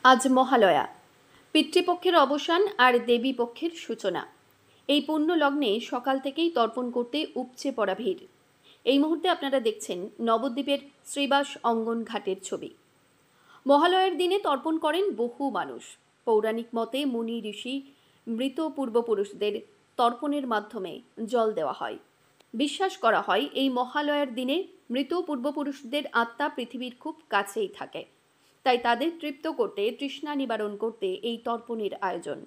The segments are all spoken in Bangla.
আজ মহালয়া, পিতৃপক্ষের অবসান আর দেবী পক্ষের সূচনা। এই পুণ্য লগ্নে সকাল থেকেই তর্পণ করতে উপচে পড়া ভিড়। এই মুহূর্তে আপনারা দেখছেন নবদ্বীপের শ্রীবাস অঙ্গন ঘাটের ছবি। মহালয়ার দিনে তর্পণ করেন বহু মানুষ। পৌরাণিক মতে মুনি ঋষি মৃত পূর্বপুরুষদের তর্পণের মাধ্যমে জল দেওয়া হয়। বিশ্বাস করা হয় এই মহালয়ার দিনে মৃত পূর্বপুরুষদের আত্মা পৃথিবীর খুব কাছেই থাকে, তাই তাদের তৃপ্ত করতে, তৃষ্ণা নিবারণ করতে এই তর্পণের আয়োজন।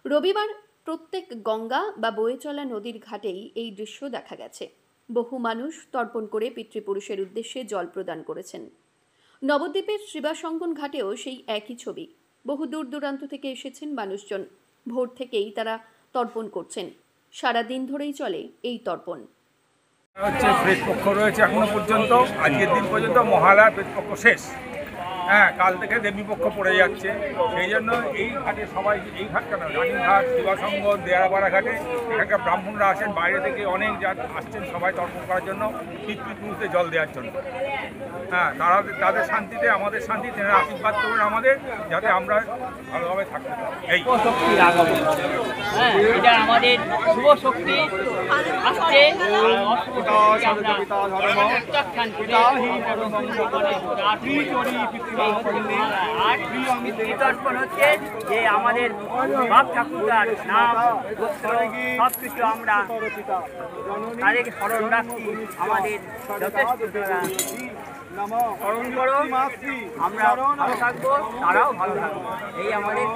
রবিবার প্রত্যেক গঙ্গা বা বয়ে চলা নদীর ঘাটেই এই দৃশ্য দেখা গেছে। বহু মানুষ তর্পণ করে পিতৃপুরুষের উদ্দেশ্যে জল প্রদান করেছেন। নবদ্বীপের শ্রীবাসঙ্গন ঘাটেও সেই একই ছবি। বহু দূর দূরান্ত থেকে এসেছেন মানুষজন। ভোর থেকেই তারা তর্পণ করছেন। সারা দিন ধরেই চলে এই তর্পণ। হচ্ছে পেটপক্ষ রয়েছে এখনো পর্যন্ত, আজকের দিন পর্যন্ত মহালয়ার পেটপক্ষ শেষ। কাল থেকে দেবীপক্ষ পড়ে যাচ্ছে। সেই জন্য এই ঘাটে সবাই, এই ঘাট কেন, রানীঘাট, শিবাসঙ্গ, দেয়ারাপাড়া ঘাটে এখানকার ব্রাহ্মণরা আসেন, বাইরে থেকে অনেক আসছেন সবাই তর্পণ করার জন্য, পিতৃপুরুষদের জল দেওয়ার জন্য। তারা তাদের শান্তিতে আমাদের শান্তি, তেনারা আশীর্বাদ করবেন আমাদের, যাতে আমরা ভালোভাবে থাকতে পারি। এই শক্তির আগমন, এটা আমাদের শুভ শক্তি আসছে। তর্পণ হচ্ছে যে আমাদের বাপ ঠাকুরদার নাম সব কিছু আমরা তাদেরকে স্মরণ রাখছি। আমাদের যথেষ্ট স্মরণ করো, আমরা ভালো থাকবো, তারাও ভালো থাকবো, এই আমাদের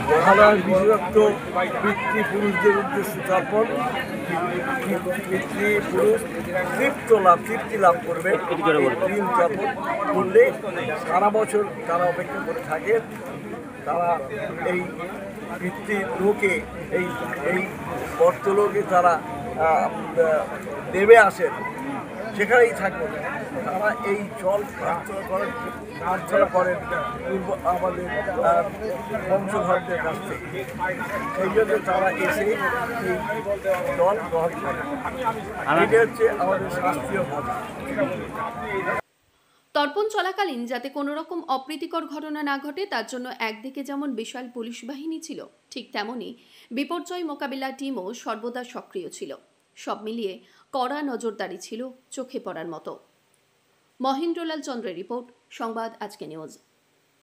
মহালয়ার বিশেষত্ব পিতৃপুরুষদের উদ্দেশ্যে তর্পণ। পিতৃপুরুষ তৃপ্তি লাভ করবে। ঋণ তর্পণ করলে সারা বছর তারা অপেক্ষা করে থাকে। তারা এই পিতৃলোকে, এই বর্তলোকে তারা দেবে আসেন, সেখানেই থাকবে। তারা এই জল প্রার্থনা করেন আমাদের বংশধরদের কাছ থেকে। সেই জন্য তারা এসে এই জল গ্রহণ করে। এটা হচ্ছে আমাদের শাস্ত্রীয় ভাষা। তর্পণ চলাকালীন যাতে কোনো রকম অপ্রীতিকর ঘটনা না ঘটে, তার জন্য একদিকে যেমন বিশাল পুলিশ বাহিনী ছিল, ঠিক তেমনই বিপর্যয় মোকাবিলা টিমও সর্বদা সক্রিয় ছিল। সব মিলিয়ে কড়া নজরদারি ছিল চোখে পড়ার মতো। মহেন্দ্রলাল চন্দ্রের রিপোর্ট, সংবাদ আজকে নিউজ।